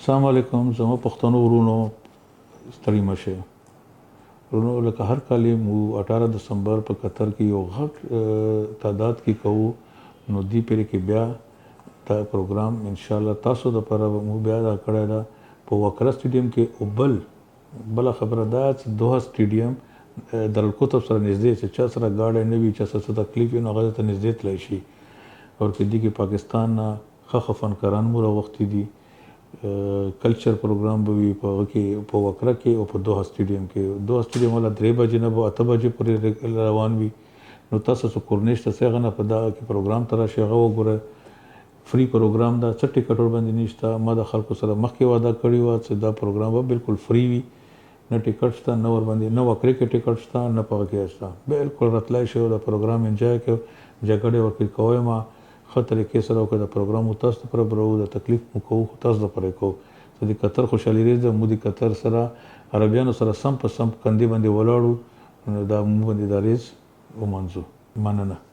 السلام علیکم زما پښتنو ورونو ستړي مشه ورونو لکه هر کال مو 18 دسمبر په قطر کې یو غټ تعداد کې کوو نو دی پرې کې بیا دا پروګرام ان شاء الله تاسو د پر مو بیا دا کړی دا په وکړه سټیډیم کې او بل خبره ده چې دوه سټیډیم دارالکتب سره نږدې چې چا سره گاډي نه وي چې څه تکلیف نه غوښته ته نږدې تللی شي او کې دي کې پاکستان نه ښه فنکاران مو راوختي دي کلچر پروګرام به وي په کې په وکړه کې او په دوه سټیډیم ولا 3 بجې نه به 8 بجې پورې روان وي نو تاسو څو کورنیش ته څنګه نه پدا کې پروګرام تر شي هغه وګوره فری پروګرام دا څه ټیکټ ور باندې نشته ما د خلکو سره مخکې وعده کړی و چې دا پروګرام به بالکل فری وي نه ټیکټ شته نه ور باندې نه وکړي کې ټیکټ شته نه پوهه کې شته بالکل راتلای شو دا پروګرام انجوای کړو جګړه ورکړ کوی ما خطر کې سره وکړه د پروګرام تاسو پر برو د تکلیف مو کو تاسو پر کو ته د قطر خوشحالي ریزه مو د قطر سره عربیانو سره سم په سم کندې باندې ولاړو دا مو باندې داریز ومنځو مننه